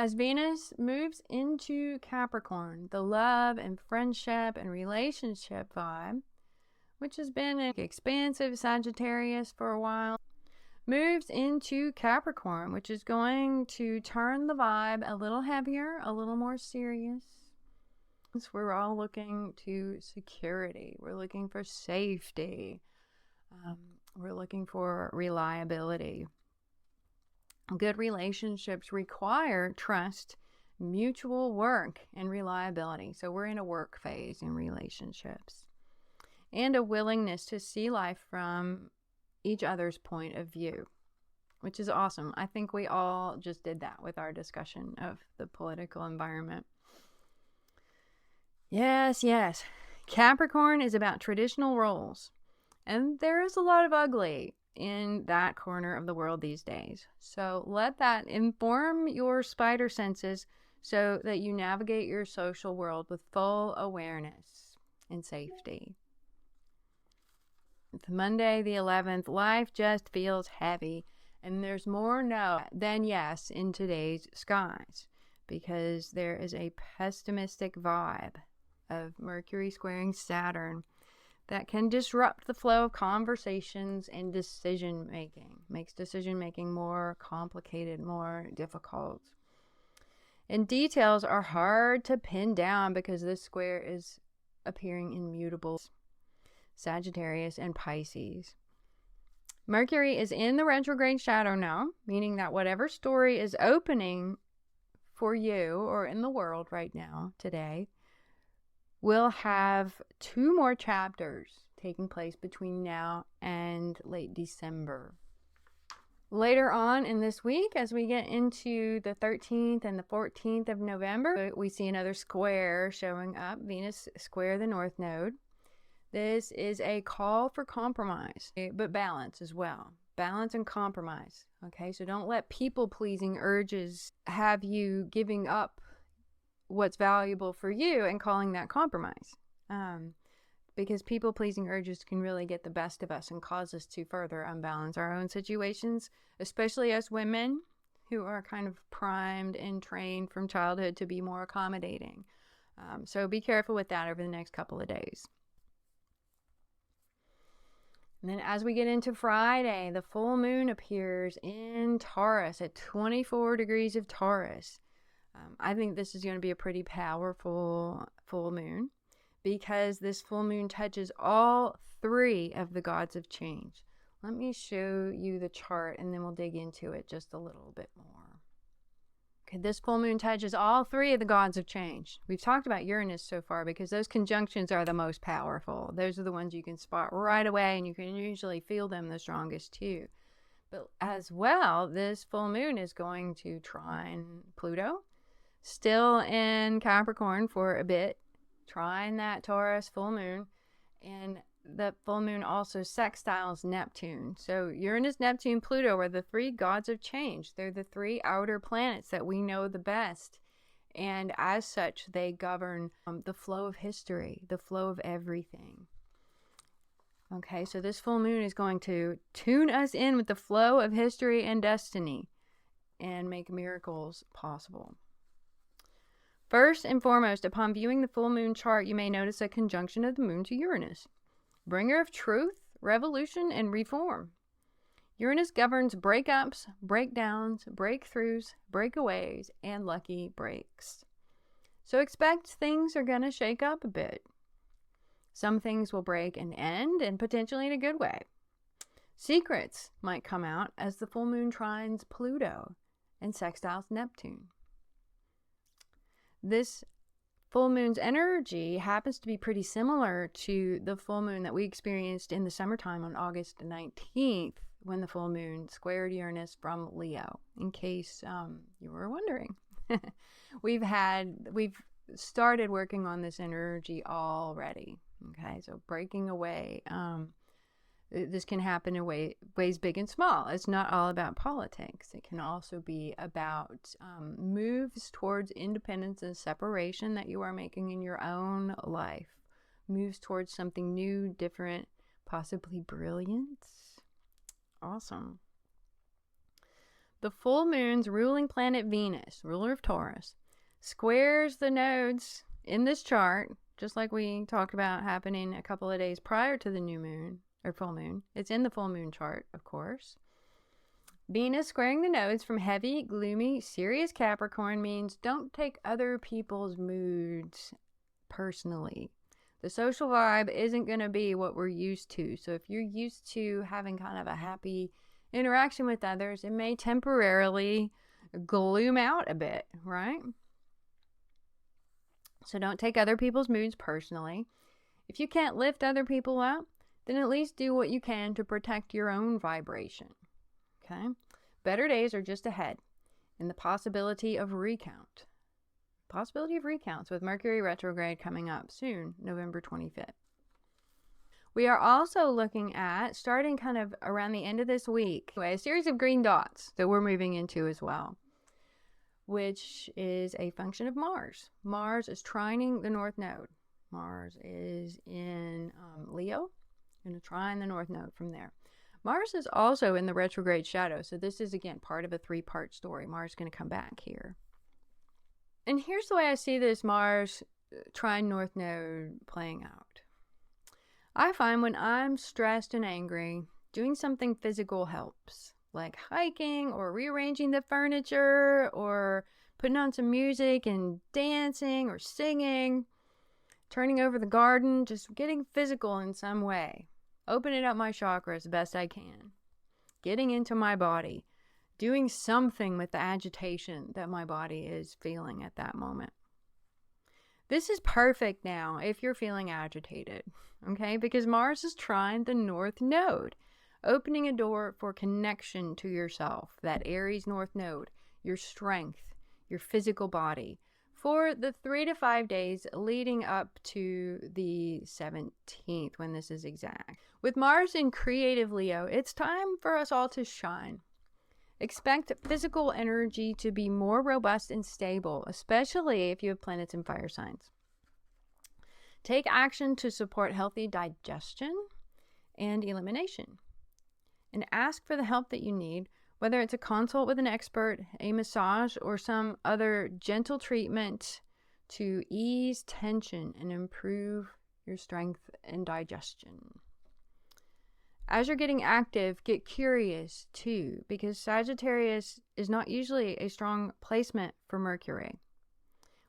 as Venus moves into Capricorn, the love and friendship and relationship vibe, which has been an expansive Sagittarius for a while, moves into Capricorn, which is going to turn the vibe a little heavier, a little more serious. We're all looking to security. We're looking for safety. We're looking for reliability. Good relationships require trust, mutual work, and reliability. So we're in a work phase in relationships. And a willingness to see life from each other's point of view, which is awesome. I think we all just did that with our discussion of the political environment. Yes. Capricorn is about traditional roles. And there is a lot of ugly in that corner of the world these days. So let that inform your spider senses so that you navigate your social world with full awareness and safety. It's Monday the 11th. Life just feels heavy, and there's more no than yes in today's skies because there is a pessimistic vibe of Mercury squaring Saturn that can disrupt the flow of conversations and decision making, makes decision making more complicated, more difficult. And details are hard to pin down because this square is appearing in mutables, Sagittarius and Pisces. Mercury is in the retrograde shadow now, meaning that whatever story is opening for you or in the world right now, today, will have 2 more chapters taking place between now and late December. Later on in this week, as we get into the 13th and the 14th of November, we see another square showing up, Venus square the North Node. This is a call for compromise, but balance as well. Balance and compromise, okay? So don't let people-pleasing urges have you giving up what's valuable for you and calling that compromise. Because people-pleasing urges can really get the best of us and cause us to further unbalance our own situations, especially as women who are kind of primed and trained from childhood to be more accommodating. So be careful with that over the next couple of days. And then as we get into Friday, the full moon appears in Taurus at 24 degrees of Taurus. I think this is going to be a pretty powerful full moon because this full moon touches all 3 of the gods of change. Let me show you the chart and then we'll dig into it just a little bit more. Okay, this full moon touches all 3 of the gods of change. We've talked about Uranus so far because those conjunctions are the most powerful. Those are the ones you can spot right away and you can usually feel them the strongest too. But as well, this full moon is going to trine Pluto, still in Capricorn for a bit, trine that Taurus full moon, and the full moon also sextiles Neptune. So Uranus, Neptune, Pluto are the 3 gods of change. They're the 3 outer planets that we know the best. And as such, they govern the flow of history, the flow of everything. Okay, so this full moon is going to tune us in with the flow of history and destiny and make miracles possible. First and foremost, upon viewing the full moon chart, you may notice a conjunction of the moon to Uranus, bringer of truth, revolution, and reform. Uranus governs breakups, breakdowns, breakthroughs, breakaways, and lucky breaks. So expect things are going to shake up a bit. Some things will break and end, and potentially in a good way. Secrets might come out as the full moon trines Pluto and sextiles Neptune. This full moon's energy happens to be pretty similar to the full moon that we experienced in the summertime on August 19th when the full moon squared Uranus from Leo, in case you were wondering. We've started working on this energy already. Okay, so breaking away. This can happen in ways big and small. It's not all about politics. It can also be about moves towards independence and separation that you are making in your own life. Moves towards something new, different, possibly brilliant. Awesome. the full moon's ruling planet Venus, ruler of Taurus, squares the nodes in this chart, just like we talked about happening a couple of days prior to the new moon, or full moon. It's in the full moon chart, of course. Venus squaring the nodes from heavy, gloomy, serious Capricorn means don't take other people's moods personally. The social vibe isn't going to be what we're used to. So if you're used to having kind of a happy interaction with others, it may temporarily gloom out a bit, right? So don't take other people's moods personally. If you can't lift other people up, then at least do what you can to protect your own vibration. Okay? Better days are just ahead, and the possibility of recount. Possibility of recounts with Mercury retrograde coming up soon, November 25th. We are also looking at, starting kind of around the end of this week, a series of green dots that we're moving into as well, which is a function of Mars. Mars is trining the North Node. Mars is in Leo, going to trine the North Node from there. Mars is also in the retrograde shadow, so this is, again, part of a three-part story. Mars is going to come back here. And here's the way I see this Mars trine North Node playing out. I find when I'm stressed and angry, doing something physical helps, like hiking or rearranging the furniture or putting on some music and dancing or singing, turning over the garden, just getting physical in some way. Opening up my chakras the best I can. Getting into my body. Doing something with the agitation that my body is feeling at that moment. This is perfect now if you're feeling agitated, okay? Because Mars is trine the North Node, opening a door for connection to yourself, that Aries North Node, your strength, your physical body, for the 3 to 5 days leading up to the 17th, when this is exact. With Mars in creative Leo, it's time for us all to shine. Expect physical energy to be more robust and stable, especially if you have planets in fire signs. Take action to support healthy digestion and elimination. And ask for the help that you need, whether it's a consult with an expert, a massage, or some other gentle treatment to ease tension and improve your strength and digestion. As you're getting active, get curious too, because Sagittarius is not usually a strong placement for Mercury,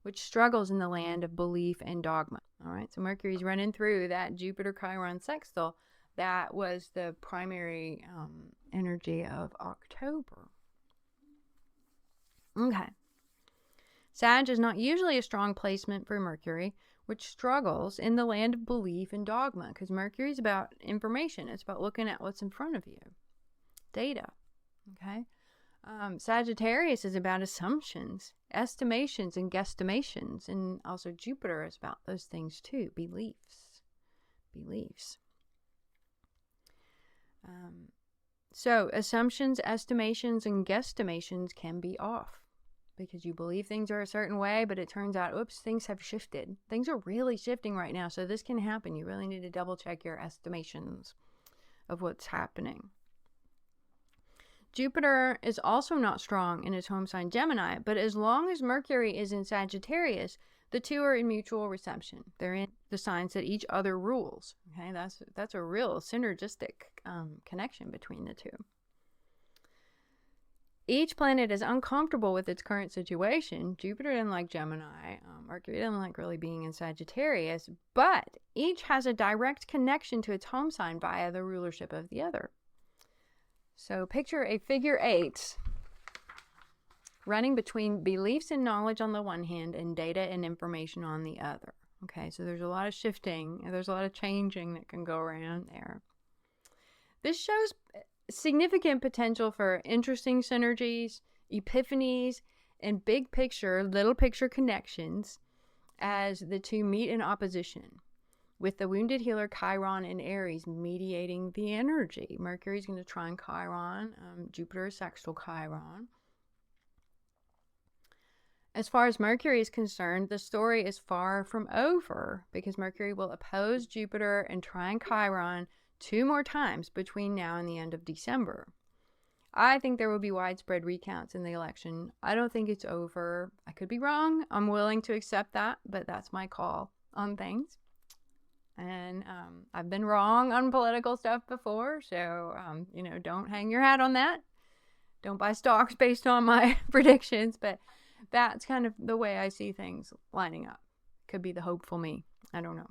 which struggles in the land of belief and dogma. All right, so Mercury's running through that Jupiter-Chiron sextile. That was the primary energy of October. Okay. Sag is not usually a strong placement for Mercury, which struggles in the land of belief and dogma, because Mercury is about information. It's about looking at what's in front of you. Data. Okay? Sagittarius is about assumptions, estimations, and guesstimations. And also Jupiter is about those things too. Beliefs. So assumptions, estimations, and guesstimations can be off because you believe things are a certain way, but it turns out, oops, things have shifted. Things are really shifting right now, so this can happen. You really need to double check your estimations of what's happening. Jupiter is also not strong in his home sign Gemini, but as long as Mercury is in Sagittarius, the two are in mutual reception. They're in the signs that each other rules. Okay, that's a real synergistic connection between the two. Each planet is uncomfortable with its current situation. Jupiter didn't like Gemini. Mercury didn't like really being in Sagittarius, but each has a direct connection to its home sign via the rulership of the other. So picture a figure 8 running between beliefs and knowledge on the one hand and data and information on the other. Okay, so there's a lot of shifting, and there's a lot of changing that can go around there. This shows significant potential for interesting synergies, epiphanies, and big picture, little picture connections as the two meet in opposition, with the wounded healer Chiron and Aries mediating the energy. Mercury's going to trine Chiron, Jupiter is sextile Chiron. As far as Mercury is concerned, the story is far from over because Mercury will oppose Jupiter and trine Chiron 2 more times between now and the end of December. I think there will be widespread recounts in the election. I don't think it's over. I could be wrong. I'm willing to accept that, but that's my call on things. And I've been wrong on political stuff before, so, don't hang your hat on that. Don't buy stocks based on my predictions, but that's kind of the way I see things lining up. Could be the hopeful me. I don't know.